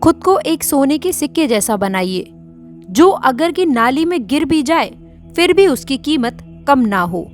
खुद को एक सोने के सिक्के जैसा बनाइए, जो अगर की नाली में गिर भी जाए फिर भी उसकी कीमत कम ना हो।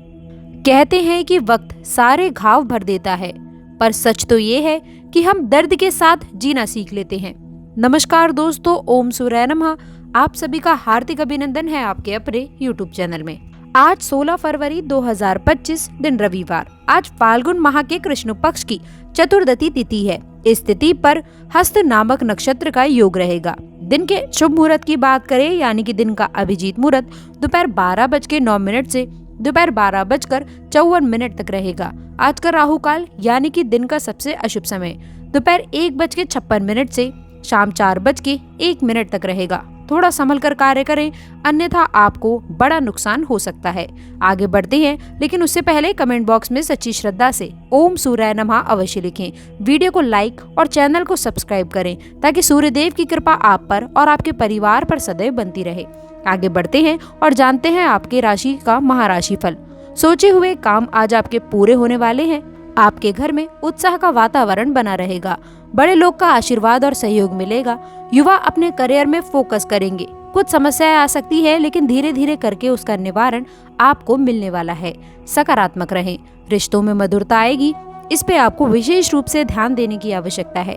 कहते हैं कि वक्त सारे घाव भर देता है, पर सच तो ये है कि हम दर्द के साथ जीना सीख लेते हैं। नमस्कार दोस्तों, ओम सूर्याय नमः। आप सभी का हार्दिक अभिनंदन है आपके अपने YouTube चैनल में। आज 16 फरवरी 2025 दिन रविवार। आज फाल्गुन माह के कृष्ण पक्ष की चतुर्दशी तिथि है। इस तिथि पर हस्त नामक नक्षत्र का योग रहेगा। दिन के शुभ मुहूर्त की बात करें यानी कि दिन का अभिजीत मुहूर्त दोपहर 12:09 से दोपहर 12:54 तक रहेगा। आज का राहु काल यानी कि दिन का सबसे अशुभ समय दोपहर 1:56 से शाम 4:01 तक रहेगा। थोड़ा संभल कर कार्य करें, अन्यथा आपको बड़ा नुकसान हो सकता है। आगे बढ़ते हैं, लेकिन उससे पहले कमेंट बॉक्स में सच्ची श्रद्धा से ओम सूर्याय नमः अवश्य लिखें। वीडियो को लाइक और चैनल को सब्सक्राइब करें ताकि सूर्यदेव की कृपा आप पर और आपके परिवार पर सदैव बनती रहे। आगे बढ़ते हैं और जानते हैं आपके राशि का महाराशि फल। सोचे हुए काम आज आपके पूरे होने वाले हैं। आपके घर में उत्साह का वातावरण बना रहेगा। बड़े लोग का आशीर्वाद और सहयोग मिलेगा। युवा अपने करियर में फोकस करेंगे। कुछ समस्याएं आ सकती है, लेकिन धीरे धीरे करके उसका निवारण आपको मिलने वाला है। सकारात्मक रहें। रिश्तों में मधुरता आएगी, इस पे आपको विशेष रूप से ध्यान देने की आवश्यकता है।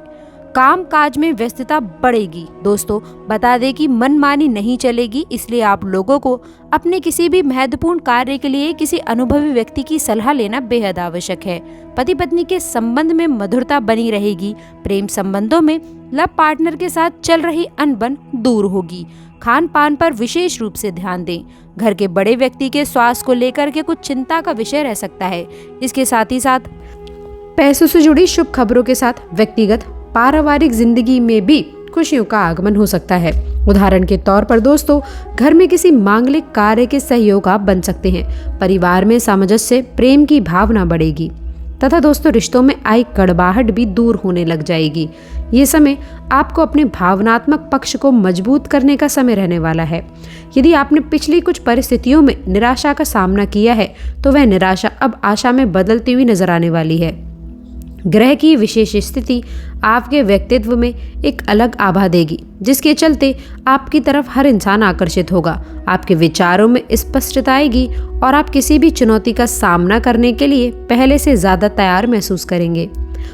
काम काज में व्यस्तता बढ़ेगी। दोस्तों, बता दें कि मनमानी नहीं चलेगी, इसलिए आप लोगों को अपने किसी भी महत्वपूर्ण कार्य के लिए किसी अनुभवी व्यक्ति की सलाह लेना बेहद आवश्यक है। पति पत्नी के संबंध में मधुरता बनी रहेगी। प्रेम संबंधों में लव पार्टनर के साथ चल रही अनबन दूर होगी। खान पान पर विशेष रूप से ध्यान दें। घर के बड़े व्यक्ति के स्वास्थ्य को लेकर के कुछ चिंता का विषय रह सकता है। इसके साथ ही साथ पैसों से जुड़ी शुभ खबरों के साथ व्यक्तिगत पारिवारिक जिंदगी में भी खुशियों का आगमन हो सकता है। उदाहरण के तौर पर दोस्तों, घर में किसी मांगलिक कार्य के सहयोग आप बन सकते हैं। परिवार में सामंजस्य, प्रेम की भावना बढ़ेगी तथा दोस्तों रिश्तों में आई कड़वाहट भी दूर होने लग जाएगी। ये समय आपको अपने भावनात्मक पक्ष को मजबूत करने का समय रहने वाला है। यदि आपने पिछली कुछ परिस्थितियों में निराशा का सामना किया है तो वह निराशा अब आशा में बदलती हुई नजर आने वाली है। ग्रह की विशेष स्थिति आपके व्यक्तित्व में एक अलग आभा देगी, जिसके चलते आपकी तरफ हर इंसान आकर्षित होगा। आपके विचारों में स्पष्टता आएगी और आप किसी भी चुनौती का सामना करने के लिए पहले से ज्यादा तैयार महसूस करेंगे।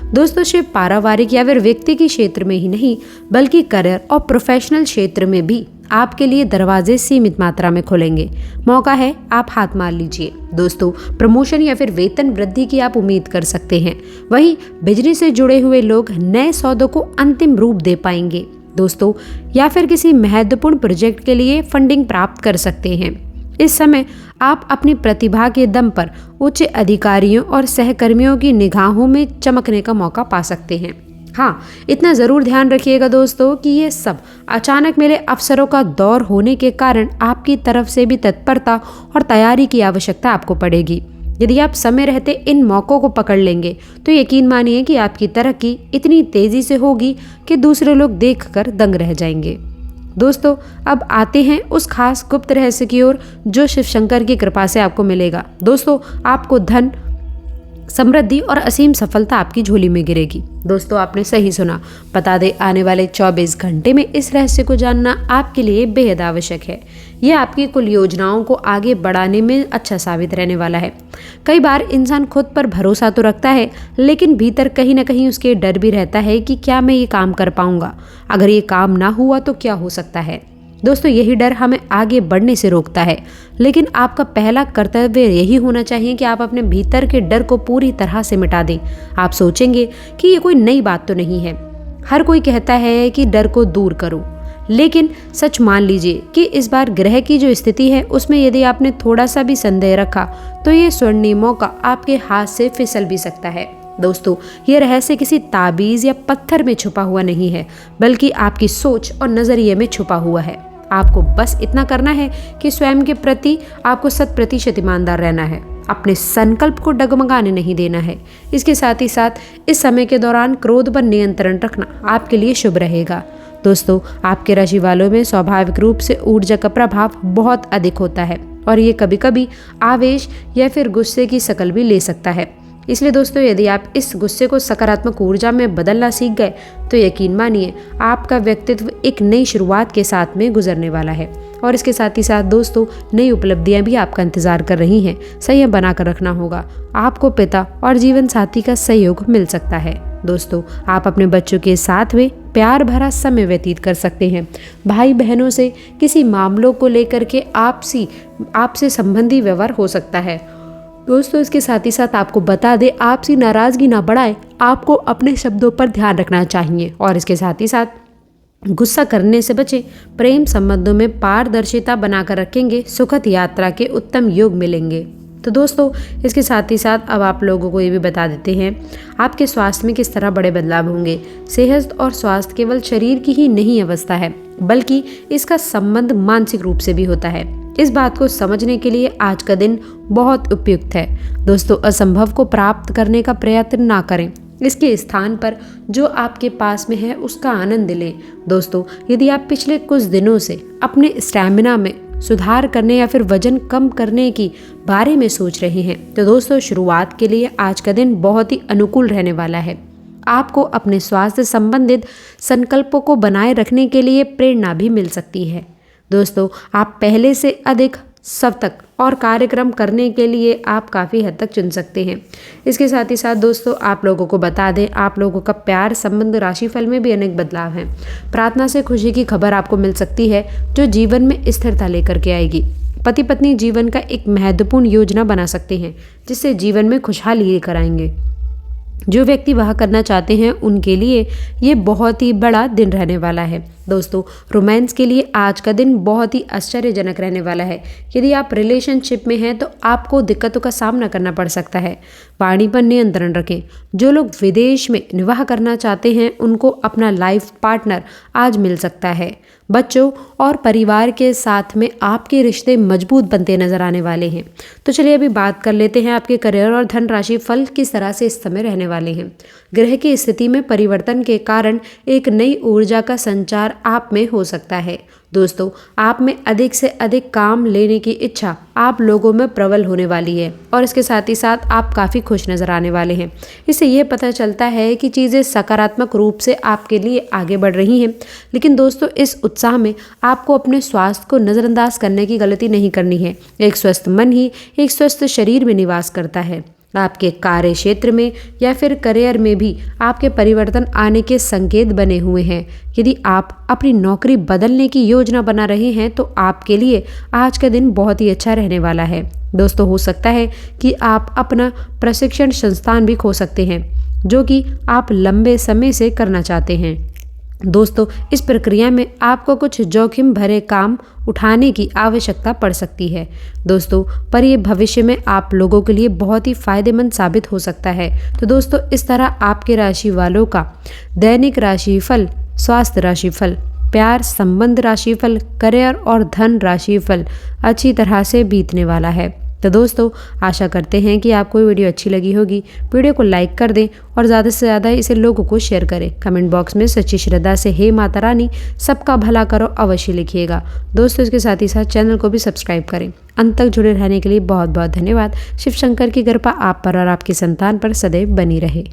दोस्तों, सिर्फ पारिवारिक या फिर व्यक्ति के क्षेत्र में ही नहीं, बल्कि करियर और प्रोफेशनल क्षेत्र में भी आपके लिए दरवाजे सीमित मात्रा में खुलेंगे। मौका है, आप हाथ मार लीजिए। दोस्तों, प्रमोशन या फिर वेतन वृद्धि की आप उम्मीद कर सकते हैं। वहीं बिजनेस से जुड़े हुए लोग नए सौदों को अंतिम रूप दे पाएंगे दोस्तों, या फिर किसी महत्वपूर्ण प्रोजेक्ट के लिए फंडिंग प्राप्त कर सकते हैं। इस समय आप अपनी प्रतिभा के दम पर उच्च अधिकारियों और सहकर्मियों की निगाहों में चमकने का मौका पा सकते हैं। हाँ, इतना ज़रूर ध्यान रखिएगा दोस्तों कि ये सब अचानक मिले अवसरों का दौर होने के कारण आपकी तरफ से भी तत्परता और तैयारी की आवश्यकता आपको पड़ेगी। यदि आप समय रहते इन मौक़ों को पकड़ लेंगे तो यकीन मानिए कि आपकी तरक्की इतनी तेज़ी से होगी कि दूसरे लोग देखकर दंग रह जाएंगे। दोस्तों, अब आते हैं उस खास गुप्त रहस्य की ओर जो शिव शंकर की कृपा से आपको मिलेगा। दोस्तों, आपको धन, समृद्धि और असीम सफलता आपकी झोली में गिरेगी। दोस्तों, आपने सही सुना। बता दें, आने वाले 24 घंटे में इस रहस्य को जानना आपके लिए बेहद आवश्यक है। यह आपकी कुल योजनाओं को आगे बढ़ाने में अच्छा साबित रहने वाला है। कई बार इंसान खुद पर भरोसा तो रखता है, लेकिन भीतर कहीं ना कहीं उसके डर भी रहता है कि क्या मैं ये काम कर पाऊंगा, अगर ये काम ना हुआ तो क्या हो सकता है। दोस्तों, यही डर हमें आगे बढ़ने से रोकता है, लेकिन आपका पहला कर्तव्य यही होना चाहिए कि आप अपने भीतर के डर को पूरी तरह से मिटा दें। आप सोचेंगे कि ये कोई नई बात तो नहीं है, हर कोई कहता है कि डर को दूर करो, लेकिन सच मान लीजिए कि इस बार ग्रह की जो स्थिति है उसमें यदि आपने थोड़ा सा भी संदेह रखा तो ये स्वर्णिम मौका आपके हाथ से फिसल भी सकता है। दोस्तों, ये रहस्य किसी ताबीज या पत्थर में छुपा हुआ नहीं है, बल्कि आपकी सोच और नजरिए में छुपा हुआ है। आपको बस इतना करना है कि स्वयं के प्रति आपको 100% ईमानदार रहना है। अपने संकल्प को डगमगाने नहीं देना है। इसके साथ ही साथ इस समय के दौरान क्रोध पर नियंत्रण रखना आपके लिए शुभ रहेगा। दोस्तों, आपके राशि वालों में स्वाभाविक रूप से ऊर्जा का प्रभाव बहुत अधिक होता है और ये कभी कभी आवेश या फिर गुस्से की शक्ल भी ले सकता है। इसलिए दोस्तों यदि आप इस गुस्से को सकारात्मक ऊर्जा में बदलना सीख गए तो यकीन मानिए आपका व्यक्तित्व एक नई शुरुआत के साथ में गुजरने वाला है। और इसके साथ ही साथ दोस्तों नई उपलब्धियां भी आपका इंतजार कर रही हैं। संयम बनाकर रखना होगा। आपको पिता और जीवन साथी का सहयोग मिल सकता है। दोस्तों आप अपने बच्चों के साथ में प्यार भरा समय व्यतीत कर सकते हैं। भाई बहनों से किसी मामलों को लेकर के आपसे संबंधी व्यवहार हो सकता है। दोस्तों इसके साथ ही साथ आपको बता दें, आपसी नाराजगी ना बढ़ाए, आपको अपने शब्दों पर ध्यान रखना चाहिए। और इसके साथ ही साथ गुस्सा करने से बचें। प्रेम संबंधों में पारदर्शिता बनाकर रखेंगे, सुखद यात्रा के उत्तम योग मिलेंगे। तो दोस्तों इसके साथ ही साथ अब आप लोगों को ये भी बता देते हैं आपके स्वास्थ्य में किस तरह बड़े बदलाव होंगे। सेहत और स्वास्थ्य केवल शरीर की ही नहीं अवस्था है, बल्कि इसका संबंध मानसिक रूप से भी होता है। इस बात को समझने के लिए आज का दिन बहुत उपयुक्त है। दोस्तों असंभव को प्राप्त करने का प्रयत्न ना करें, इसके स्थान पर जो आपके पास में है उसका आनंद लें। दोस्तों यदि आप पिछले कुछ दिनों से अपने स्टैमिना में सुधार करने या फिर वजन कम करने की बारे में सोच रहे हैं तो दोस्तों शुरुआत के लिए आज का दिन बहुत ही अनुकूल रहने वाला है। आपको अपने स्वास्थ्य संबंधित संकल्पों को बनाए रखने के लिए प्रेरणा भी मिल सकती है। दोस्तों आप पहले से अधिक सतर्क और कार्यक्रम करने के लिए आप काफ़ी हद तक चुन सकते हैं। इसके साथ ही साथ दोस्तों आप लोगों को बता दें, आप लोगों का प्यार संबंध राशिफल में भी अनेक बदलाव हैं। प्रार्थना से खुशी की खबर आपको मिल सकती है जो जीवन में स्थिरता लेकर के आएगी। पति पत्नी जीवन का एक महत्वपूर्ण योजना बना सकते हैं जिससे जीवन में खुशहाली लेकर आएंगे। जो व्यक्ति वह करना चाहते हैं उनके लिए ये बहुत ही बड़ा दिन रहने वाला है। दोस्तों रोमांस के लिए आज का दिन बहुत ही आश्चर्यजनक रहने वाला है। यदि आप रिलेशनशिप में हैं तो आपको दिक्कतों का सामना करना पड़ सकता है। वाणी पर नियंत्रण रखें। जो लोग विदेश में निवाह करना चाहते हैं उनको अपना लाइफ पार्टनर आज मिल सकता है। बच्चों और परिवार के साथ में आपके रिश्ते मजबूत बनते नजर आने वाले हैं। तो चलिए अभी बात कर लेते हैं आपके करियर और धन राशि फल किस तरह से इस समय रहने वाले हैं। ग्रह की स्थिति में परिवर्तन के कारण एक नई ऊर्जा का संचार आप में हो सकता है। दोस्तों आप में अधिक से अधिक काम लेने की इच्छा आप लोगों में प्रबल होने वाली है और इसके साथ ही साथ आप काफ़ी खुश नज़र आने वाले हैं। इससे यह पता चलता है कि चीज़ें सकारात्मक रूप से आपके लिए आगे बढ़ रही हैं। लेकिन दोस्तों इस उत्साह में आपको अपने स्वास्थ्य को नज़रअंदाज करने की गलती नहीं करनी है। एक स्वस्थ मन ही एक स्वस्थ शरीर में निवास करता है। आपके कार्य क्षेत्र में या फिर करियर में भी आपके परिवर्तन आने के संकेत बने हुए हैं। यदि आप अपनी नौकरी बदलने की योजना बना रहे हैं तो आपके लिए आज का दिन बहुत ही अच्छा रहने वाला है। दोस्तों हो सकता है कि आप अपना प्रशिक्षण संस्थान भी खो सकते हैं जो कि आप लंबे समय से करना चाहते हैं। दोस्तों इस प्रक्रिया में आपको कुछ जोखिम भरे काम उठाने की आवश्यकता पड़ सकती है। दोस्तों पर ये भविष्य में आप लोगों के लिए बहुत ही फायदेमंद साबित हो सकता है। तो दोस्तों इस तरह आपके राशि वालों का दैनिक राशिफल, स्वास्थ्य राशिफल, प्यार संबंध राशिफल, करियर और धन राशिफल अच्छी तरह से बीतने वाला है। तो दोस्तों आशा करते हैं कि आपको ये वीडियो अच्छी लगी होगी। वीडियो को लाइक कर दें और ज़्यादा से ज़्यादा इसे लोगों को शेयर करें। कमेंट बॉक्स में सच्ची श्रद्धा से हे माता रानी सबका भला करो अवश्य लिखिएगा। दोस्तों इसके साथ ही साथ चैनल को भी सब्सक्राइब करें। अंत तक जुड़े रहने के लिए बहुत बहुत धन्यवाद। शिव शंकर की कृपा आप पर और आपकी संतान पर सदैव बनी रहे।